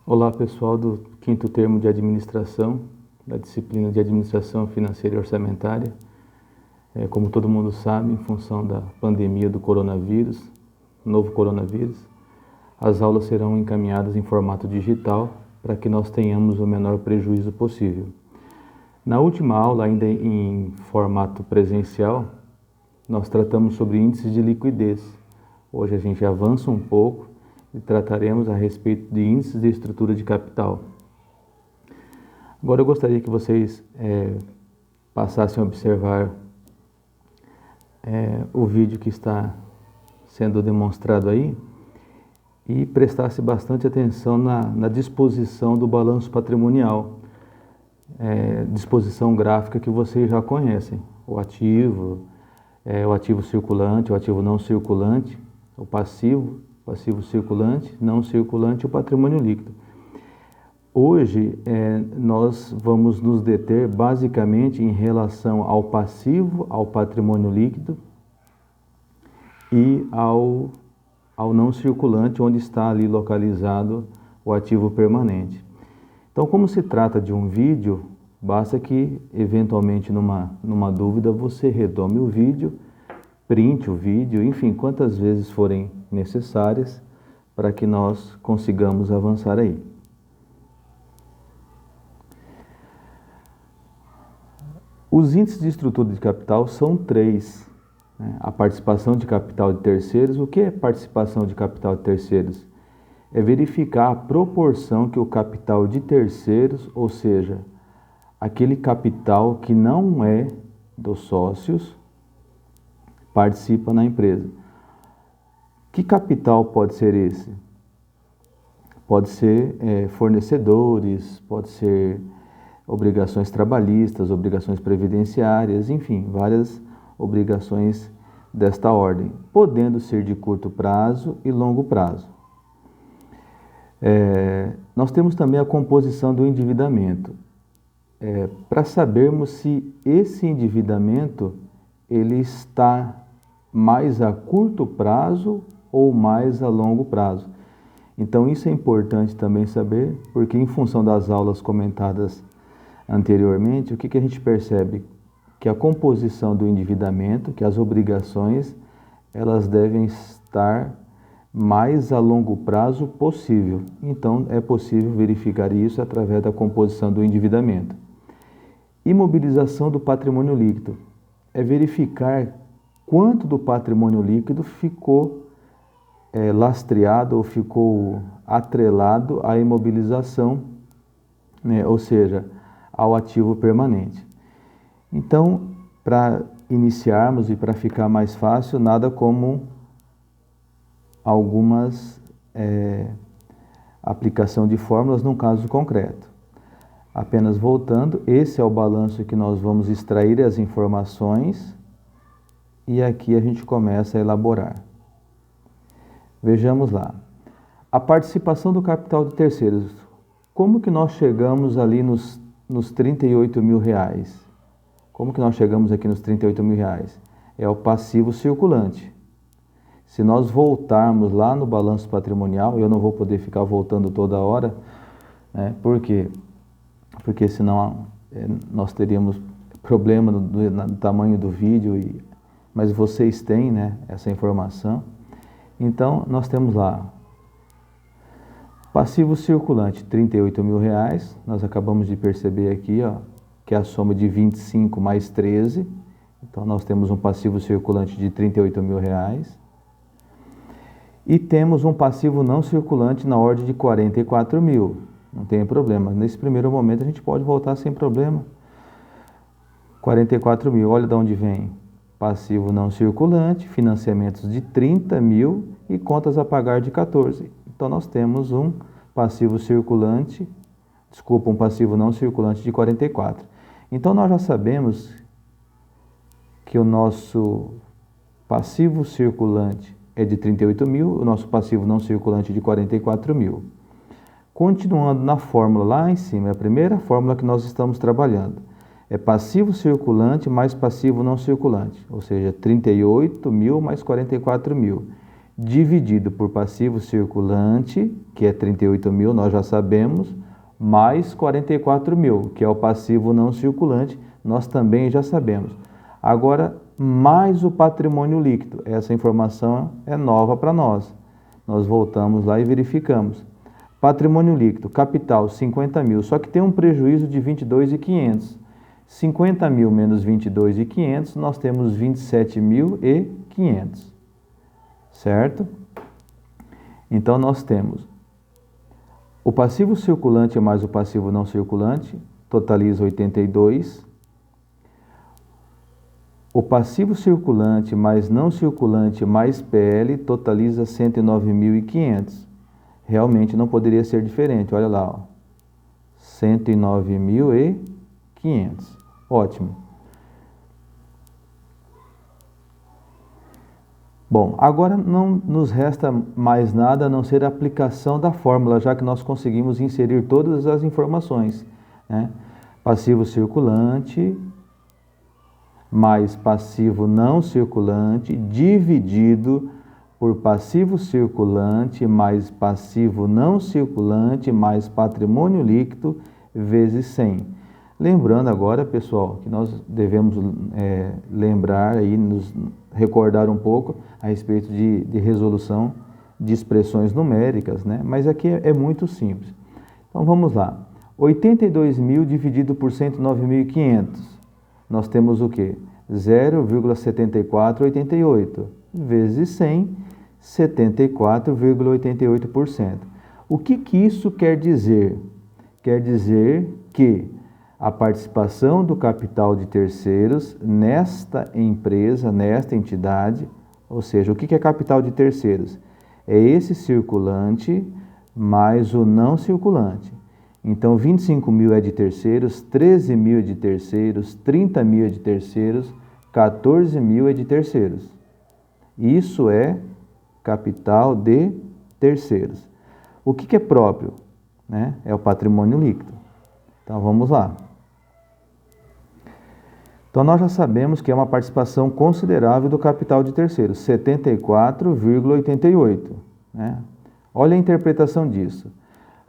Olá pessoal do quinto termo de administração, da disciplina de administração financeira e orçamentária. Como todo mundo sabe, em função da pandemia do coronavírus, novo coronavírus, as aulas serão encaminhadas em formato digital para que nós tenhamos o menor prejuízo possível. Na última aula, ainda em formato presencial, nós tratamos sobre índices de liquidez. Hoje a gente avança um pouco e trataremos a respeito de índices de estrutura de capital. Agora eu gostaria que vocês passassem a observar o vídeo que está sendo demonstrado aí e prestassem bastante atenção na disposição do balanço patrimonial, disposição gráfica que vocês já conhecem, o ativo circulante, o ativo não circulante, o passivo circulante, não circulante e o patrimônio líquido. Hoje nós vamos nos deter basicamente em relação ao passivo, ao patrimônio líquido e ao não circulante, onde está ali localizado o ativo permanente. Então, como se trata de um vídeo, basta que eventualmente numa dúvida você retome o vídeo, printe o vídeo, enfim, quantas vezes forem necessárias para que nós consigamos avançar aí. Os índices de estrutura de capital são três. A participação de capital de terceiros. O que é participação de capital de terceiros? É verificar a proporção que o capital de terceiros, ou seja, aquele capital que não é dos sócios, participa na empresa. Que capital pode ser esse? Pode ser fornecedores, pode ser obrigações trabalhistas, obrigações previdenciárias, enfim, várias obrigações desta ordem, podendo ser de curto prazo e longo prazo. Nós temos também a composição do endividamento. Para sabermos se esse endividamento ele está mais a curto prazo ou mais a longo prazo. Então isso é importante também saber, porque em função das aulas comentadas anteriormente, o que a gente percebe? Que a composição do endividamento, que as obrigações, elas devem estar mais a longo prazo possível. Então é possível verificar isso através da composição do endividamento. Imobilização do patrimônio líquido. É verificar quanto do patrimônio líquido ficou lastreado ou ficou atrelado à imobilização, né? Ou seja, ao ativo permanente. Então, para iniciarmos e para ficar mais fácil, nada como algumas aplicação de fórmulas num caso concreto. Apenas voltando, esse é o balanço que nós vamos extrair as informações e aqui a gente começa a elaborar. Vejamos lá. A participação do capital de terceiros. Como que nós chegamos ali nos 38 mil reais? Como que nós chegamos aqui nos 38 mil reais? É o passivo circulante. Se nós voltarmos lá no balanço patrimonial, eu não vou poder ficar voltando toda hora, né? Por quê? Porque senão nós teríamos problema no tamanho do vídeo, mas vocês têm, né, essa informação. Então, nós temos lá passivo circulante, 38 mil reais. Nós acabamos de perceber aqui, ó, que é a soma de 25 mais 13. Então, nós temos um passivo circulante de 38 mil reais. E temos um passivo não circulante na ordem de 44 mil. Não tem problema. Nesse primeiro momento, a gente pode voltar sem problema. 44 mil, olha de onde vem. Passivo não circulante, financiamentos de 30 mil e contas a pagar de 14. Então, nós temos um passivo não circulante de 44. Então, nós já sabemos que o nosso passivo circulante é de 38 mil, o nosso passivo não circulante de 44 mil. Continuando na fórmula lá em cima, é a primeira fórmula que nós estamos trabalhando. É passivo circulante mais passivo não circulante, ou seja, 38 mil mais 44 mil. dividido por passivo circulante, que é 38 mil, nós já sabemos, mais 44 mil, que é o passivo não circulante, nós também já sabemos. Agora, mais o patrimônio líquido. Essa informação é nova para nós. Nós voltamos lá e verificamos. Patrimônio líquido, capital 50 mil, só que tem um prejuízo de 22.500. 50 mil menos 22.500, nós temos 27.500. Certo? Então, nós temos o passivo circulante mais o passivo não circulante, totaliza 82. O passivo circulante mais não circulante mais PL totaliza 109.500. Realmente não poderia ser diferente, olha lá, ó. 109.500. Ótimo. Bom, agora não nos resta mais nada a não ser a aplicação da fórmula, já que nós conseguimos inserir todas as informações, né? Passivo circulante mais passivo não circulante dividido por passivo circulante mais passivo não circulante mais patrimônio líquido vezes 100. Lembrando agora, pessoal, que nós devemos lembrar aí, nos recordar um pouco a respeito de resolução de expressões numéricas, né? Mas aqui é muito simples. Então vamos lá. 82 mil dividido por 109.500. Nós temos o quê? 0,7488 vezes 100, 74,88%. O que isso quer dizer? Quer dizer que a participação do capital de terceiros nesta empresa, nesta entidade, ou seja, o que é capital de terceiros? É esse circulante mais o não circulante. Então, 25 mil é de terceiros, 13 mil é de terceiros, 30 mil é de terceiros, 14 mil é de terceiros. Isso é capital de terceiros. O que é próprio? Né? É o patrimônio líquido. Então, vamos lá. Então, nós já sabemos que é uma participação considerável do capital de terceiros, 74,88. Né? Olha a interpretação disso.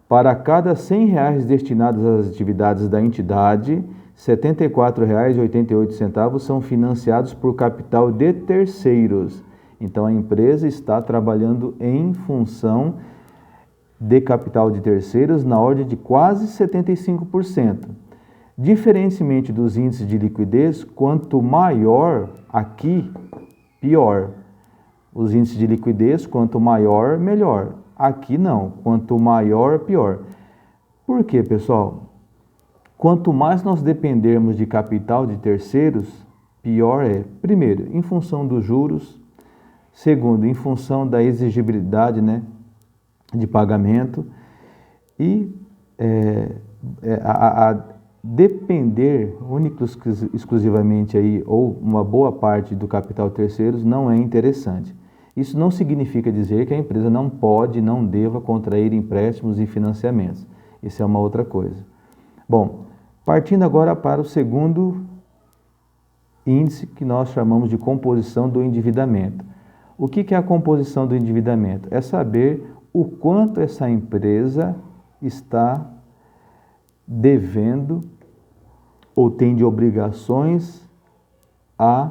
Para cada R$ 100 destinados às atividades da entidade, R$ 74,88 são financiados por capital de terceiros. Então, a empresa está trabalhando em função de capital de terceiros na ordem de quase 75%. Diferentemente dos índices de liquidez, quanto maior aqui, pior. Os índices de liquidez, quanto maior, melhor. Aqui não, quanto maior, pior. Por quê, pessoal? Quanto mais nós dependermos de capital de terceiros, pior é. Primeiro, em função dos juros. Segundo, em função da exigibilidade, né, de pagamento. E a depender única e exclusivamente aí, ou uma boa parte do capital de terceiros não é interessante. Isso não significa dizer que a empresa não pode, não deva contrair empréstimos e financiamentos. Isso é uma outra coisa. Bom, partindo agora para o segundo índice que nós chamamos de composição do endividamento. O que é a composição do endividamento? É saber o quanto essa empresa está devendo ou tem de obrigações a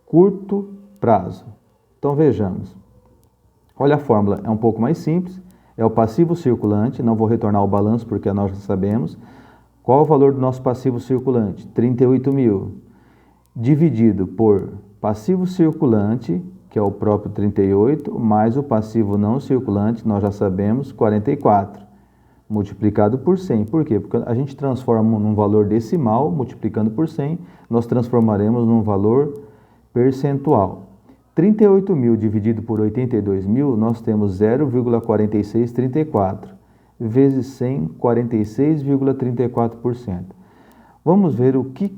curto prazo. Então, vejamos. Olha a fórmula, é um pouco mais simples. É o passivo circulante, não vou retornar ao balanço porque nós já sabemos. Qual o valor do nosso passivo circulante? 38 mil. Dividido por passivo circulante, que é o próprio 38, mais o passivo não circulante, nós já sabemos, 44. Multiplicado por 100. Por quê? Porque a gente transforma num valor decimal, multiplicando por 100, nós transformaremos num valor percentual. 38 mil dividido por 82 mil, nós temos 0,4634, vezes 100, 46,34%. Vamos ver o que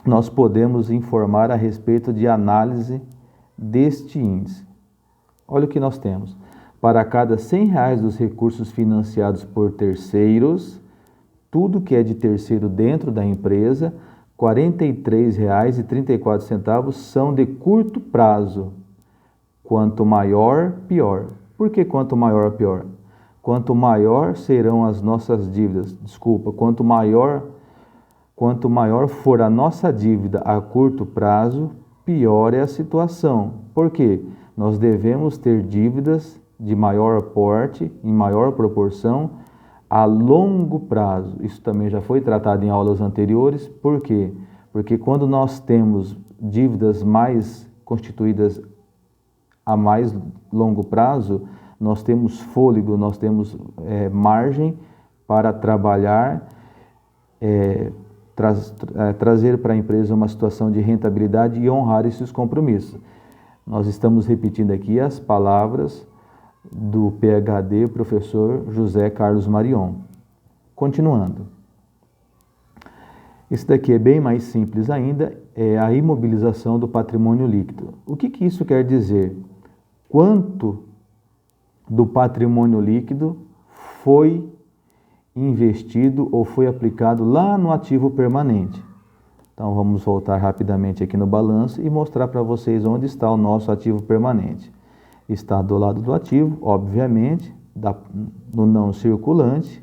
nós podemos informar a respeito de análise deste índice. Olha o que nós temos. Para cada R$ 100 dos recursos financiados por terceiros, tudo que é de terceiro dentro da empresa, R$ 43,34 são de curto prazo. Quanto maior, pior. Por que quanto maior, pior? Quanto maior serão as nossas dívidas, quanto maior for a nossa dívida a curto prazo, pior é a situação. Por quê? Nós devemos ter dívidas de maior porte, em maior proporção, a longo prazo. Isso também já foi tratado em aulas anteriores. Por quê? Porque quando nós temos dívidas mais constituídas a mais longo prazo, nós temos fôlego, nós temos margem para trabalhar, trazer para a empresa uma situação de rentabilidade e honrar esses compromissos. Nós estamos repetindo aqui as palavras do PhD, professor José Carlos Marion. Continuando. Esse daqui é bem mais simples ainda, é a imobilização do patrimônio líquido. O que isso quer dizer? Quanto do patrimônio líquido foi investido ou foi aplicado lá no ativo permanente. Então vamos voltar rapidamente aqui no balanço e mostrar para vocês onde está o nosso ativo permanente. Está do lado do ativo, obviamente, no não circulante.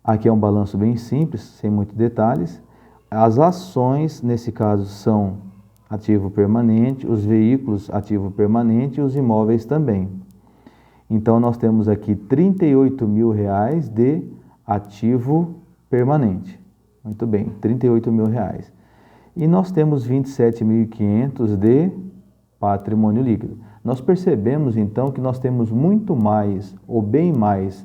Aqui é um balanço bem simples, sem muitos detalhes. As ações, nesse caso, são ativo permanente, os veículos, ativo permanente e os imóveis também. Então, nós temos aqui R$38 mil de ativo permanente. Muito bem, R$38 mil. E nós temos 27.500 de patrimônio líquido. Nós percebemos, então, que nós temos muito mais, ou bem mais,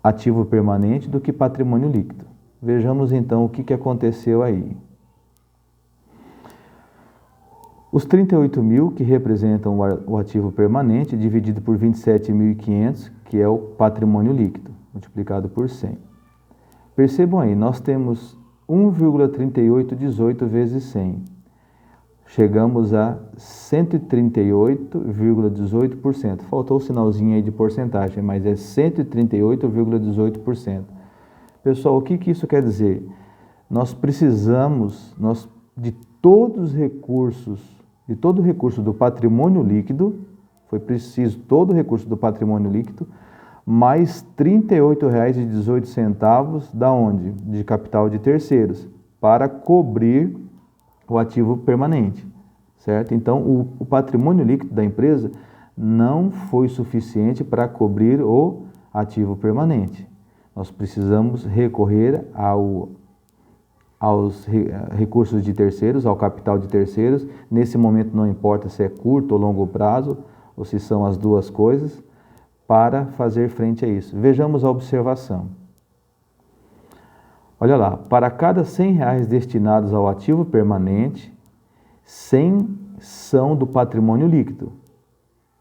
ativo permanente do que patrimônio líquido. Vejamos, então, o que aconteceu aí. Os 38 mil, que representam o ativo permanente, dividido por 27.500, que é o patrimônio líquido, multiplicado por 100. Percebam aí, nós temos 1,3818 vezes 100. Chegamos a 138,18%. Faltou o sinalzinho aí de porcentagem, mas é 138,18%. Pessoal, o que isso quer dizer? Nós precisamos de todos os recursos, de todo o recurso do patrimônio líquido, foi preciso todo o recurso do patrimônio líquido, mais R$ 38,18 da onde? De capital de terceiros, para cobrir o ativo permanente, certo? Então, o patrimônio líquido da empresa não foi suficiente para cobrir o ativo permanente. Nós precisamos recorrer aos recursos de terceiros, ao capital de terceiros. Nesse momento não importa se é curto ou longo prazo, ou se são as duas coisas, para fazer frente a isso. Vejamos a observação. Olha lá, para cada R$100 destinados ao ativo permanente, 100 são do patrimônio líquido.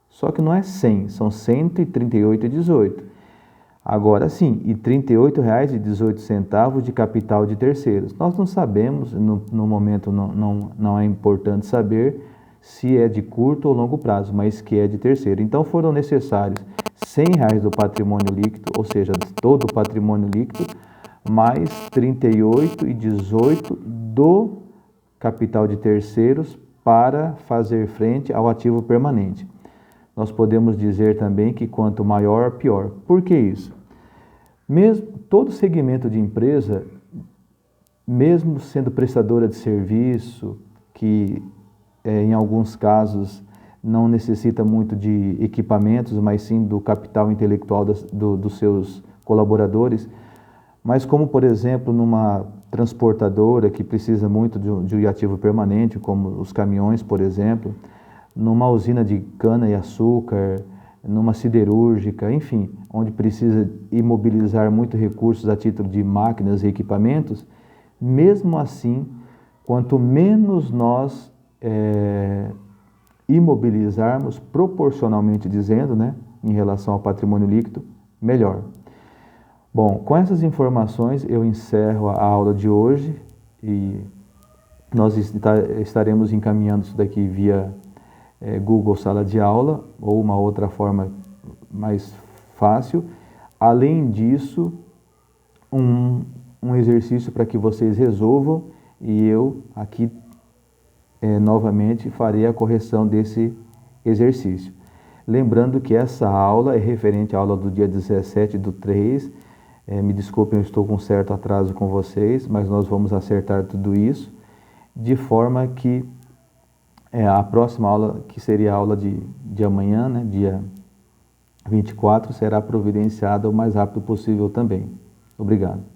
Só que não é 100, são 138,18. Agora sim, e R$ 38,18 de capital de terceiros. Nós não sabemos, no momento não é importante saber se é de curto ou longo prazo, mas que é de terceiro. Então foram necessários R$100 do patrimônio líquido, ou seja, todo o patrimônio líquido, mais R$ 38,18 do capital de terceiros para fazer frente ao ativo permanente. Nós podemos dizer também que quanto maior, pior. Por que isso? Todo segmento de empresa, mesmo sendo prestadora de serviço, que em alguns casos não necessita muito de equipamentos, mas sim do capital intelectual dos seus colaboradores, mas como, por exemplo, numa transportadora que precisa muito de ativo permanente, como os caminhões, por exemplo, numa usina de cana-e-açúcar, numa siderúrgica, enfim, onde precisa imobilizar muito recursos a título de máquinas e equipamentos, mesmo assim, quanto menos nós imobilizarmos, proporcionalmente dizendo, né, em relação ao patrimônio líquido, melhor. Bom, com essas informações eu encerro a aula de hoje e nós estaremos encaminhando isso daqui via Google Sala de Aula ou uma outra forma mais fácil. Além disso, um exercício para que vocês resolvam e eu aqui novamente farei a correção desse exercício. Lembrando que essa aula é referente à aula do dia 17/3. Me desculpem, eu estou com certo atraso com vocês, mas nós vamos acertar tudo isso, de forma que a próxima aula, que seria a aula de amanhã, né, dia 24, será providenciada o mais rápido possível também. Obrigado.